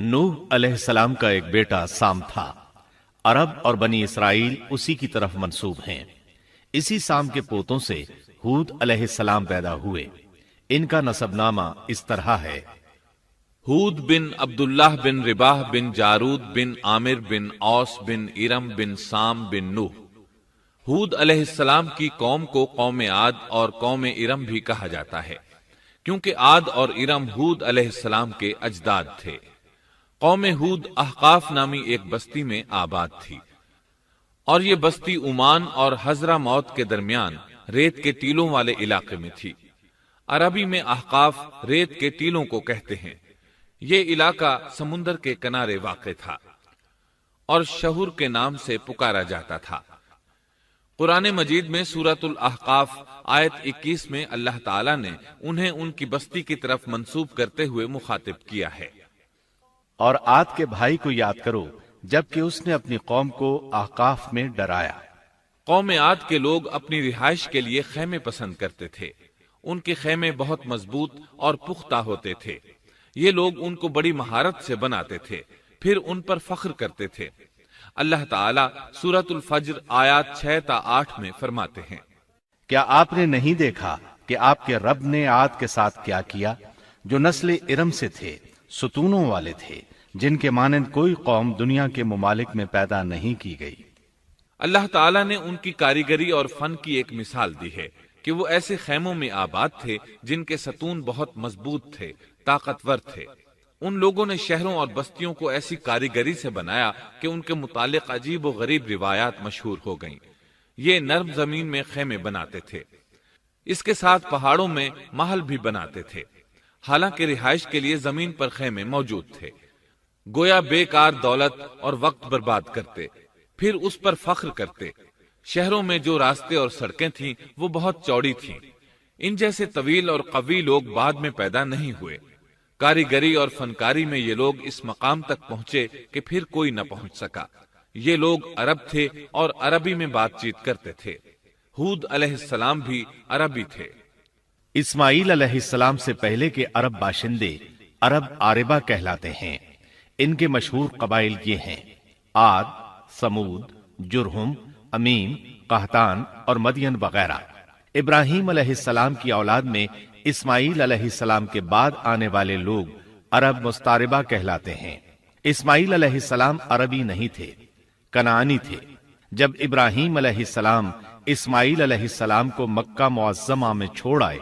نوح علیہ السلام کا ایک بیٹا سام تھا۔ عرب اور بنی اسرائیل اسی کی طرف منسوب ہیں۔ اسی سام کے پوتوں سے ہود علیہ السلام پیدا ہوئے۔ ان کا نسب نامہ اس طرح ہے: ہود بن عبداللہ بن رباح بن جارود بن عامر بن اوس بن ارم بن سام بن نوح۔ ہود علیہ السلام کی قوم کو قوم عاد اور قوم ارم بھی کہا جاتا ہے، کیونکہ عاد اور ارم ہود علیہ السلام کے اجداد تھے۔ قوم ہود احقاف نامی ایک بستی میں آباد تھی، اور یہ بستی عمان اور حضرہ موت کے درمیان ریت کے ٹیلوں والے علاقے میں تھی۔ عربی میں احقاف ریت کے ٹیلوں کو کہتے ہیں۔ یہ علاقہ سمندر کے کنارے واقع تھا اور شہر کے نام سے پکارا جاتا تھا۔ قرآن مجید میں سورۃ الاحقاف آیت 21 میں اللہ تعالیٰ نے انہیں ان کی بستی کی طرف منسوب کرتے ہوئے مخاطب کیا ہے۔ اور عاد کے بھائی کو یاد کرو جبکہ اس نے اپنی قوم کو احقاف میں ڈرایا۔ قوم عاد کے لوگ اپنی رہائش کے لیے خیمے پسند کرتے تھے۔ ان کے خیمے بہت مضبوط اور پختہ ہوتے تھے۔ یہ لوگ ان کو بڑی مہارت سے بناتے تھے، پھر ان پر فخر کرتے تھے۔ اللہ تعالیٰ سورۃ الفجر آیات 6 تا 8 میں فرماتے ہیں: کیا آپ نے نہیں دیکھا کہ آپ کے رب نے عاد کے ساتھ کیا کیا، جو نسل ارم سے تھے، ستونوں والے تھے، جن کے مانند کوئی قوم دنیا کے ممالک میں پیدا نہیں کی گئی۔ اللہ تعالیٰ نے ان کی کاریگری اور فن کی ایک مثال دی ہے کہ وہ ایسے خیموں میں آباد تھے جن کے ستون بہت مضبوط تھے، طاقتور تھے۔ ان لوگوں نے شہروں اور بستیوں کو ایسی کاریگری سے بنایا کہ ان کے متعلق عجیب و غریب روایات مشہور ہو گئیں۔ یہ نرم زمین میں خیمے بناتے تھے، اس کے ساتھ پہاڑوں میں محل بھی بناتے تھے۔ حالانکہ رہائش کے لیے زمین پر خیمے موجود تھے، گویا بیکار دولت اور وقت برباد کرتے، پھر اس پر فخر کرتے۔ شہروں میں جو راستے اور سڑکیں تھیں وہ بہت چوڑی تھیں۔ ان جیسے طویل اور قوی لوگ بعد میں پیدا نہیں ہوئے۔ کاریگری اور فنکاری میں یہ لوگ اس مقام تک پہنچے کہ پھر کوئی نہ پہنچ سکا۔ یہ لوگ عرب تھے اور عربی میں بات چیت کرتے تھے۔ ہود علیہ السلام بھی عربی تھے۔ اسماعیل علیہ السلام سے پہلے کے عرب باشندے عرب عاربہ کہلاتے ہیں۔ ان کے مشہور قبائل یہ ہیں: عاد، سمود، جرہم، امیم، قحطان اور مدین وغیرہ۔ ابراہیم علیہ السلام کی اولاد میں اسماعیل علیہ السلام کے بعد آنے والے لوگ عرب مستعربہ کہلاتے ہیں۔ اسماعیل علیہ السلام عربی نہیں تھے، کنعانی تھے۔ جب ابراہیم علیہ السلام اسماعیل علیہ السلام کو مکہ معظمہ میں چھوڑ آئے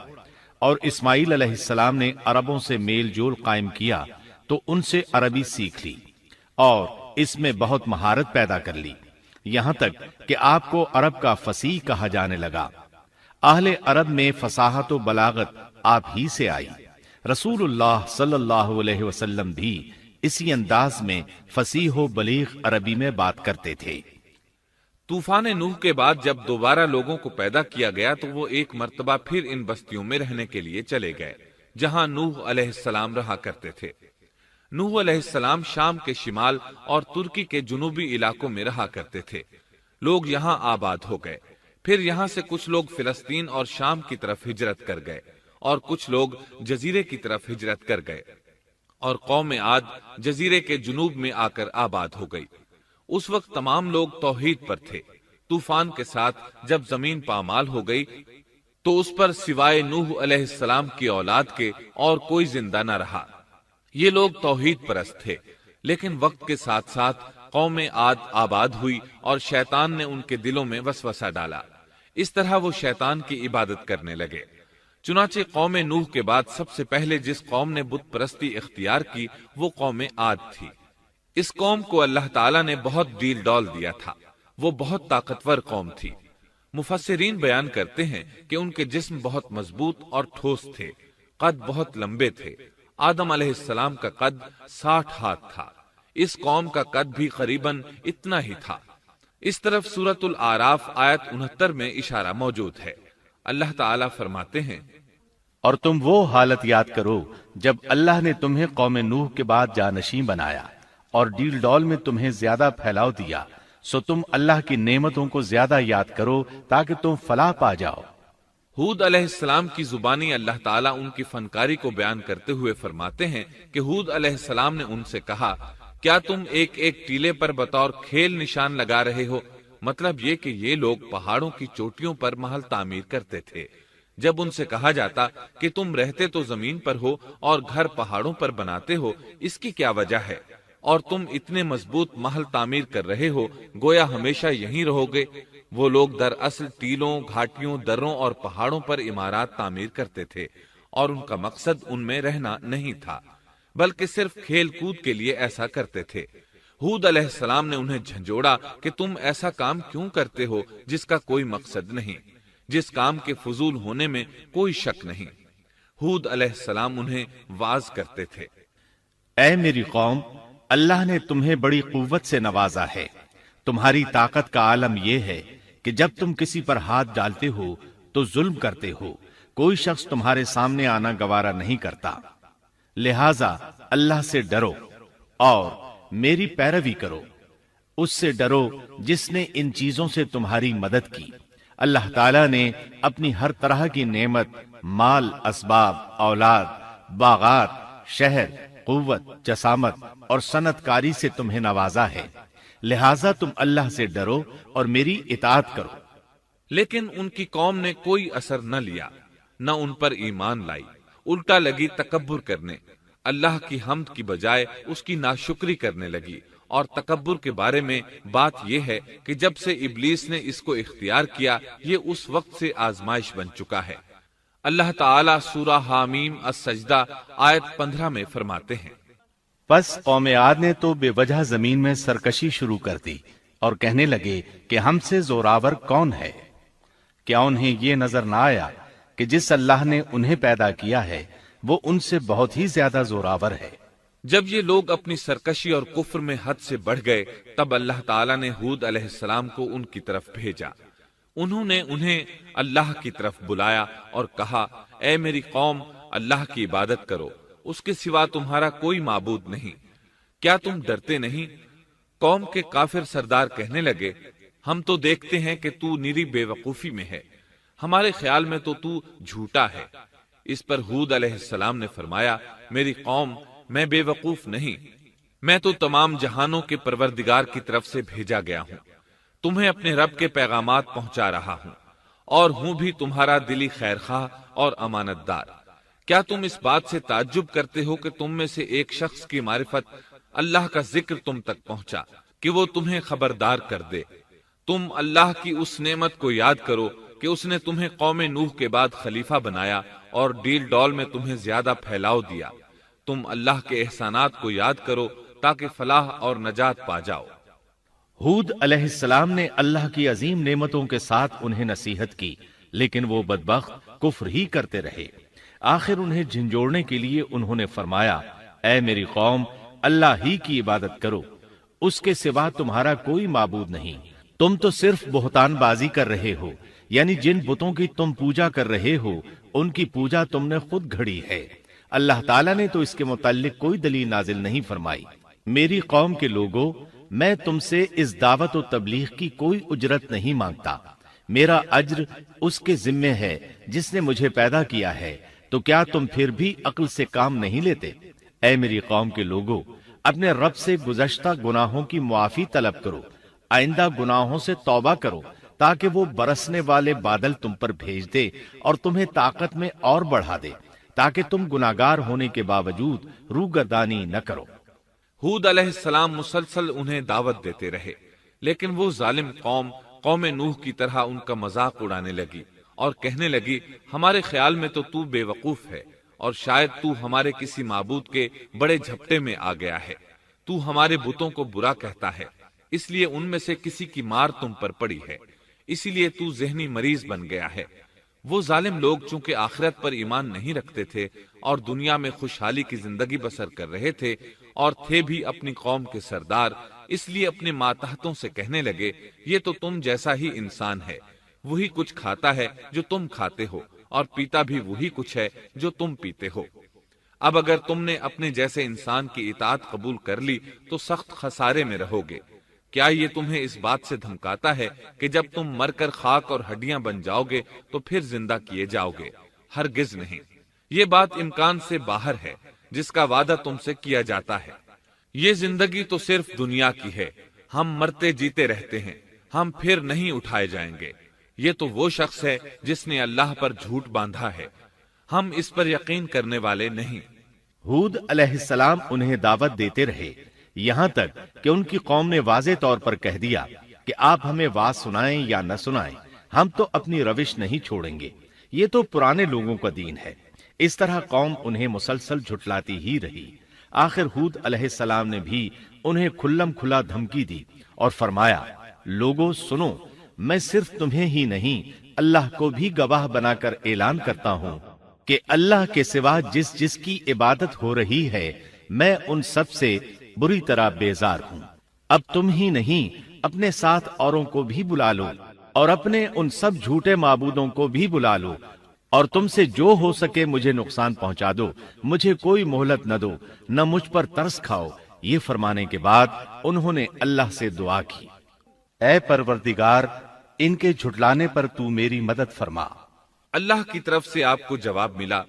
اور اسماعیل علیہ السلام نے عربوں سے میل جول قائم کیا تو ان سے عربی سیکھ لی اور اس میں بہت مہارت پیدا کر لی، یہاں تک کہ آپ کو عرب کا فصیح کہا جانے لگا۔ اہل عرب میں فصاحت و بلاغت آپ ہی سے آئی۔ رسول اللہ صلی اللہ علیہ وسلم بھی اسی انداز میں فصیح و بلیغ عربی میں بات کرتے تھے۔ طوفان نوح کے بعد جب دوبارہ لوگوں کو پیدا کیا گیا تو وہ ایک مرتبہ پھر ان بستیوں میں رہنے کے لیے چلے گئے جہاں نوح علیہ السلام رہا کرتے تھے۔ نوح علیہ السلام شام کے شمال اور ترکی کے جنوبی علاقوں میں رہا کرتے تھے۔ لوگ یہاں آباد ہو گئے، پھر یہاں سے کچھ لوگ فلسطین اور شام کی طرف ہجرت کر گئے اور کچھ لوگ جزیرے کی طرف ہجرت کر گئے، اور قوم عاد جزیرے کے جنوب میں آ کر آباد ہو گئی۔ اس وقت تمام لوگ توحید پر تھے۔ طوفان کے ساتھ جب زمین پامال ہو گئی تو اس پر سوائے نوح علیہ السلام کی اولاد کے اور کوئی زندہ نہ رہا۔ یہ لوگ توحید پرست تھے، لیکن وقت کے ساتھ ساتھ قوم عاد آباد ہوئی اور شیطان نے ان کے دلوں میں وسوسہ ڈالا۔ اس طرح وہ شیطان کی عبادت کرنے لگے۔ چنانچہ قوم نوح کے بعد سب سے پہلے جس قوم نے بت پرستی اختیار کی وہ قوم عاد تھی۔ اس قوم کو اللہ تعالیٰ نے بہت ڈیل ڈول دیا تھا، وہ بہت طاقتور قوم تھی۔ مفسرین بیان کرتے ہیں کہ ان کے جسم بہت مضبوط اور ٹھوس تھے، قد بہت لمبے تھے۔ آدم علیہ السلام کا قد 60 ہاتھ تھا، اس قوم کا قد بھی قریباً اتنا ہی تھا۔ اس طرف سورۃ الاعراف آیت 69 میں اشارہ موجود ہے۔ اللہ تعالیٰ فرماتے ہیں: اور تم وہ حالت یاد کرو جب اللہ نے تمہیں قوم نوح کے بعد جانشین بنایا اور ڈیل ڈول میں تمہیں زیادہ پھیلاؤ دیا، سو تم اللہ کی نعمتوں کو زیادہ یاد کرو تاکہ تم فلاح پا جاؤ۔ ہود علیہ السلام کی زبانی اللہ تعالیٰ ان کی فنکاری کو بیان کرتے ہوئے فرماتے ہیں کہ ہود علیہ السلام نے ان سے کہا، کیا تم ایک ایک ٹیلے پر بطور کھیل نشان لگا رہے ہو؟ مطلب یہ کہ یہ لوگ پہاڑوں کی چوٹیوں پر محل تعمیر کرتے تھے۔ جب ان سے کہا جاتا کہ تم رہتے تو زمین پر ہو اور گھر پہاڑوں پر بناتے ہو، اس کی کیا وجہ ہے؟ اور تم اتنے مضبوط محل تعمیر کر رہے ہو، گویا ہمیشہ یہیں رہو گے۔ وہ لوگ دراصل ٹیلوں، گھاٹیوں، دروں اور پہاڑوں پر عمارات تعمیر کرتے تھے، اور ان کا مقصد ان میں رہنا نہیں تھا، بلکہ صرف کھیل کود کے لیے ایسا کرتے تھے۔ ہود علیہ السلام نے انہیں جھنجھوڑا کہ تم ایسا کام کیوں کرتے ہو جس کا کوئی مقصد نہیں، جس کام کے فضول ہونے میں کوئی شک نہیں۔ ہود علیہ السلام انہیں واعظ کرتے تھے۔ اے میری قوم، اللہ نے تمہیں بڑی قوت سے نوازا ہے۔ تمہاری طاقت کا عالم یہ ہے کہ جب تم کسی پر ہاتھ ڈالتے ہو تو ظلم کرتے ہو، کوئی شخص تمہارے سامنے آنا گوارا نہیں کرتا۔ لہذا اللہ سے ڈرو اور میری پیروی کرو، اس سے ڈرو جس نے ان چیزوں سے تمہاری مدد کی۔ اللہ تعالیٰ نے اپنی ہر طرح کی نعمت، مال، اسباب، اولاد، باغات، شہر، قوت، جسامت اور صنعت کاری سے تمہیں نوازا ہے، لہذا تم اللہ سے ڈرو اور میری اطاعت کرو۔ لیکن ان کی قوم نے کوئی اثر نہ لیا، نہ ان پر ایمان لائی، الٹا لگی تکبر کرنے، اللہ کی حمد کی بجائے اس کی ناشکری کرنے لگی۔ اور تکبر کے بارے میں بات یہ ہے کہ جب سے ابلیس نے اس کو اختیار کیا، یہ اس وقت سے آزمائش بن چکا ہے۔ اللہ تعالیٰ سورہ حامیم السجدہ آیت 15 میں فرماتے ہیں، پس قوم عاد نے تو بے وجہ زمین میں سرکشی شروع کر دی اور کہنے لگے کہ ہم سے زوراور کون ہے؟ کیا انہیں یہ نظر نہ آیا کہ جس اللہ نے انہیں پیدا کیا ہے وہ ان سے بہت ہی زیادہ زوراور ہے؟ جب یہ لوگ اپنی سرکشی اور کفر میں حد سے بڑھ گئے، تب اللہ تعالیٰ نے ہود علیہ السلام کو ان کی طرف بھیجا۔ انہوں نے انہیں اللہ کی طرف بلایا اور کہا، اے میری قوم، اللہ کی عبادت کرو، اس کے سوا تمہارا کوئی معبود نہیں۔ کیا تم ڈرتے نہیں؟ قوم کے کافر سردار کہنے لگے، ہم تو دیکھتے ہیں کہ تو نری بے وقوفی میں ہے، ہمارے خیال میں تو جھوٹا ہے۔ اس پر ہود علیہ السلام نے فرمایا، میری قوم، میں بے وقوف نہیں، میں تو تمام جہانوں کے پروردگار کی طرف سے بھیجا گیا ہوں، تمہیں اپنے رب کے پیغامات پہنچا رہا ہوں، اور ہوں بھی تمہارا دلی خیرخواہ اور امانت دار۔ کیا تم اس بات سے تعجب کرتے ہو کہ تم میں سے ایک شخص کی معرفت، اللہ کا ذکر تم تک پہنچا کہ وہ تمہیں خبردار کر دے؟ تم اللہ کی اس نعمت کو یاد کرو کہ اس نے تمہیں قوم نوح کے بعد خلیفہ بنایا اور ڈیل ڈول میں تمہیں زیادہ پھیلاؤ دیا۔ تم اللہ کے احسانات کو یاد کرو تاکہ فلاح اور نجات پا جاؤ۔ ہود علیہ السلام نے اللہ کی عظیم نعمتوں کے ساتھ انہیں نصیحت کی، لیکن وہ بدبخت کفر ہی کرتے رہے۔ آخر انہیں جھنجھوڑنے کے لیے انہوں نے فرمایا، اے میری قوم، اللہ ہی کی عبادت کرو، اس کے سوا تمہارا کوئی معبود نہیں۔ تم تو صرف بہتان بازی کر رہے ہو، یعنی جن بتوں کی تم پوجا کر رہے ہو ان کی پوجا تم نے خود گھڑی ہے۔ اللہ تعالیٰ نے تو اس کے متعلق کوئی دلیل نازل نہیں فرمائی۔ میری قوم کے لوگوں، میں تم سے اس دعوت و تبلیغ کی کوئی اجرت نہیں مانگتا، میرا اجر اس کے ذمے ہے جس نے مجھے پیدا کیا ہے، تو کیا تم پھر بھی عقل سے کام نہیں لیتے؟ اے میری قوم کے لوگوں، اپنے رب سے گزشتہ گناہوں کی معافی طلب کرو، آئندہ گناہوں سے توبہ کرو، تاکہ وہ برسنے والے بادل تم پر بھیج دے اور تمہیں طاقت میں اور بڑھا دے، تاکہ تم گناہگار ہونے کے باوجود روگردانی نہ کرو۔ ہود علیہ السلام مسلسل انہیں دعوت دیتے رہے، لیکن وہ ظالم قوم نوح کی طرح ان کا مذاق اڑانے لگی اور کہنے لگی، ہمارے خیال میں تو بے وقوف ہے، اور شاید تو ہمارے کسی معبود کے بڑے جھپٹے میں آ گیا ہے، تو ہمارے بتوں کو برا کہتا ہے، اس لیے ان میں سے کسی کی مار تم پر پڑی ہے، اسی لیے تو ذہنی مریض بن گیا ہے۔ وہ ظالم لوگ چونکہ آخرت پر ایمان نہیں رکھتے تھے اور دنیا میں خوشحالی کی زندگی بسر کر رہے تھے، اور تھے بھی اپنی قوم کے سردار، اس لیے اپنے ماتحتوں سے کہنے لگے، یہ تو تم جیسا ہی انسان ہے، وہی کچھ کھاتا ہے جو تم کھاتے ہو، اور پیتا بھی وہی کچھ ہے جو تم پیتے ہو۔ اب اگر تم نے اپنے جیسے انسان کی اطاعت قبول کر لی تو سخت خسارے میں رہو گے۔ کیا یہ تمہیں اس بات سے دھمکاتا ہے کہ جب تم مر کر خاک اور ہڈیاں بن جاؤ گے تو پھر زندہ کیے جاؤ گے؟ ہرگز نہیں، یہ بات امکان سے باہر ہے جس کا وعدہ تم سے کیا جاتا ہے۔ یہ زندگی تو صرف دنیا کی ہے، ہم مرتے جیتے رہتے ہیں، ہم پھر نہیں اٹھائے جائیں گے۔ یہ تو وہ شخص ہے جس نے اللہ پر جھوٹ باندھا ہے، ہم اس پر یقین کرنے والے نہیں۔ ہود علیہ السلام انہیں دعوت دیتے رہے یہاں تک کہ ان کی قوم نے واضح طور پر کہہ دیا کہ آپ ہمیں واز سنائیں یا نہ سنائیں، ہم تو اپنی روش نہیں چھوڑیں گے، یہ تو پرانے لوگوں کا دین ہے۔ اس طرح قوم انہیں مسلسل جھٹلاتی ہی رہی۔ آخر ہود علیہ السلام نے بھی انہیں کھلم کھلا دھمکی دی اور فرمایا، لوگو سنو، میں صرف تمہیں ہی نہیں اللہ کو بھی گواہ بنا کر اعلان کرتا ہوں کہ اللہ کے سوا جس جس کی عبادت ہو رہی ہے میں ان سب سے بری طرح بیزار ہوں۔ اب تم ہی نہیں اپنے ساتھ اوروں کو بھی بلا لو اور اپنے ان سب جھوٹے معبودوں کو بھی بلا لو، اور تم سے جو ہو سکے مجھے نقصان پہنچا دو، مجھے کوئی مہلت نہ دو، نہ مجھ پر ترس کھاؤ۔ یہ فرمانے کے بعد انہوں نے اللہ سے دعا کی، اے پروردگار، ان کے جھٹلانے پر تو میری مدد فرما۔ اللہ کی طرف سے آپ کو جواب ملا،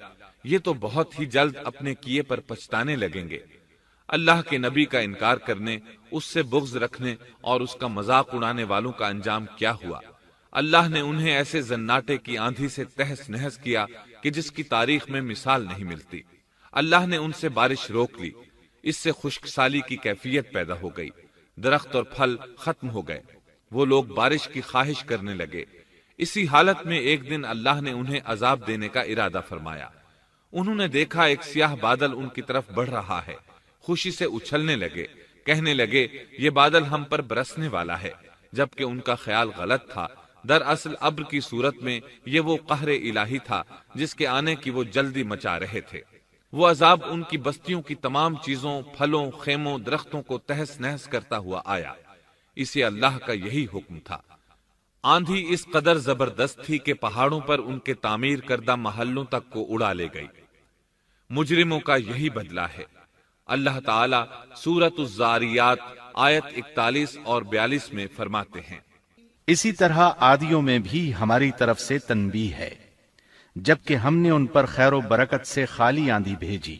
یہ تو بہت ہی جلد اپنے کیے پر پچھتانے لگیں گے۔ اللہ کے نبی کا انکار کرنے، اس سے بغض رکھنے اور اس کا مذاق اڑانے والوں کا انجام کیا ہوا؟ اللہ نے انہیں ایسے زناٹے کی آندھی سے تہس نہس کیا کہ جس کی تاریخ میں مثال نہیں ملتی۔ اللہ نے ان سے بارش روک لی، اس سے خشک سالی کی کیفیت پیدا ہو گئی، درخت اور پھل ختم ہو گئے، وہ لوگ بارش کی خواہش کرنے لگے۔ اسی حالت میں ایک دن اللہ نے انہیں عذاب دینے کا ارادہ فرمایا۔ انہوں نے دیکھا ایک سیاہ بادل ان کی طرف بڑھ رہا ہے، خوشی سے اچھلنے لگے، کہنے لگے یہ بادل ہم پر برسنے والا ہے، جبکہ ان کا خیال غلط تھا۔ دراصل ابر کی صورت میں یہ وہ قہر الہی تھا جس کے آنے کی وہ جلدی مچا رہے تھے۔ وہ عذاب ان کی بستیوں کی تمام چیزوں، پھلوں، خیموں، درختوں کو تہس نہس کرتا ہوا آیا۔ اسے اللہ کا یہی حکم تھا۔ آندھی اس قدر زبردست تھی کہ پہاڑوں پر ان کے تعمیر کردہ محلوں تک کو اڑا لے گئی۔ مجرموں کا یہی بدلہ ہے۔ اللہ تعالیٰ سورۃ الزاریات آیت 41 اور 42 میں فرماتے ہیں، اسی طرح عادیوں میں بھی ہماری طرف سے تنبیہ ہے، جبکہ ہم نے ان پر خیر و برکت سے خالی آندھی بھیجی،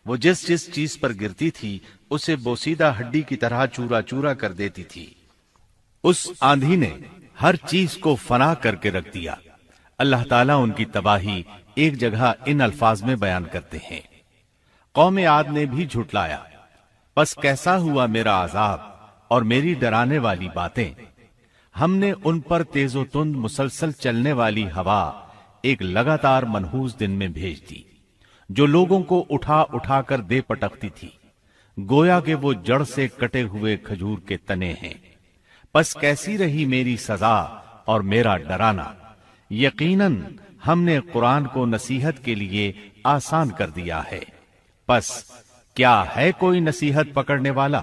وہ جس جس چیز پر گرتی تھی اسے بوسیدہ ہڈی کی طرح چورا چورا کر دیتی تھی۔ اس آندھی نے ہر چیز کو فنا کر کے رکھ دیا۔ اللہ تعالیٰ ان کی تباہی ایک جگہ ان الفاظ میں بیان کرتے ہیں، قوم عاد نے بھی جھٹلایا، پس کیسا ہوا میرا عذاب اور میری ڈرانے والی باتیں۔ ہم نے ان پر تیز و تند مسلسل چلنے والی ہوا ایک لگاتار منحوس دن میں بھیج دی، جو لوگوں کو اٹھا اٹھا کر دے پٹکتی تھی، گویا کہ وہ جڑ سے کٹے ہوئے کھجور کے تنے ہیں۔ پس کیسی رہی میری سزا اور میرا ڈرانا؟ یقیناً ہم نے قرآن کو نصیحت کے لیے آسان کر دیا ہے، پس کیا ہے کوئی نصیحت پکڑنے والا؟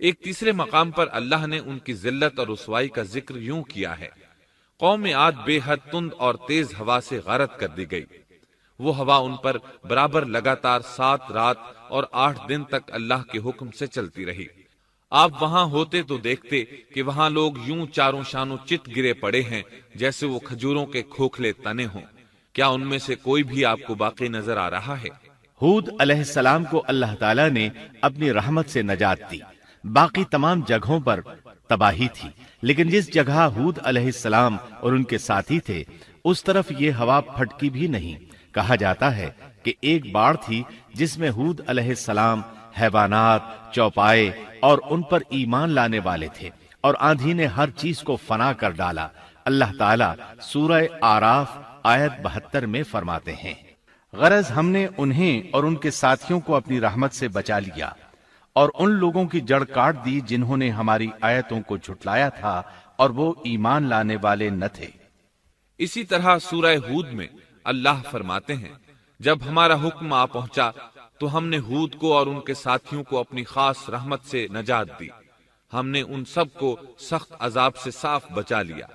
ایک تیسرے مقام پر اللہ نے ان کی ذلت اور رسوائی کا ذکر یوں کیا ہے، قوم عاد بے حد تند اور تیز ہوا سے غارت کر دی گئی۔ وہ ہوا ان پر برابر لگاتار 7 رات اور 8 دن تک اللہ کے حکم سے چلتی رہی۔ آپ وہاں ہوتے تو دیکھتے کہ وہاں لوگ یوں چاروں شانوں چت گرے پڑے ہیں جیسے وہ کھجوروں کے کھوکھلے تنے ہوں۔ کیا ان میں سے کوئی بھی آپ کو باقی نظر آ رہا ہے؟ ہود علیہ السلام کو اللہ تعالیٰ نے اپنی رحمت سے نجات دی۔ باقی تمام جگہوں پر تباہی تھی، لیکن جس جگہ ہود علیہ السلام اور ان کے ساتھی تھے اس طرف یہ ہوا پھٹکی بھی نہیں۔ کہا جاتا ہے کہ ایک باڑ تھی جس میں ہود علیہ السلام، حیوانات، چوپائے اور ان پر ایمان لانے والے تھے، اور آندھی نے ہر چیز کو فنا کر ڈالا۔ اللہ تعالیٰ سورہ آراف آیت 72 میں فرماتے ہیں، غرض ہم نے انہیں اور ان کے ساتھیوں کو اپنی رحمت سے بچا لیا اور ان لوگوں کی جڑ کاٹ دی جنہوں نے ہماری آیتوں کو جھٹلایا تھا اور وہ ایمان لانے والے نہ تھے۔ اسی طرح سورہ ہود میں اللہ فرماتے ہیں، جب ہمارا حکم آ پہنچا تو ہم نے ہود کو اور ان کے ساتھیوں کو اپنی خاص رحمت سے نجات دی۔ ہم نے ان سب کو سخت عذاب سے صاف بچا لیا۔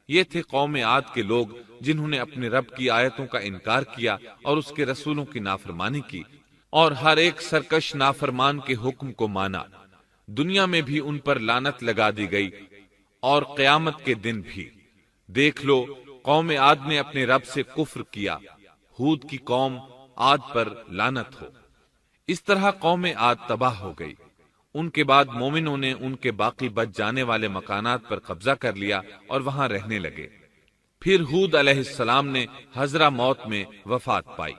یہ تھے قوم عاد کے لوگ جنہوں نے اپنے رب کی آیتوں کا انکار کیا اور اس کے رسولوں کی نافرمانی کی، اور ہر ایک سرکش نافرمان کے حکم کو مانا۔ دنیا میں بھی ان پر لعنت لگا دی گئی اور قیامت کے دن بھی۔ دیکھ لو قوم عاد نے اپنے رب سے کفر کیا، ہود کی قوم عاد پر لعنت ہو۔ اس طرح قوم عاد تباہ ہو گئی۔ ان کے بعد مومنوں نے ان کے باقی بچ جانے والے مکانات پر قبضہ کر لیا اور وہاں رہنے لگے۔ پھر ہود علیہ السلام نے حضرہ موت میں وفات پائی۔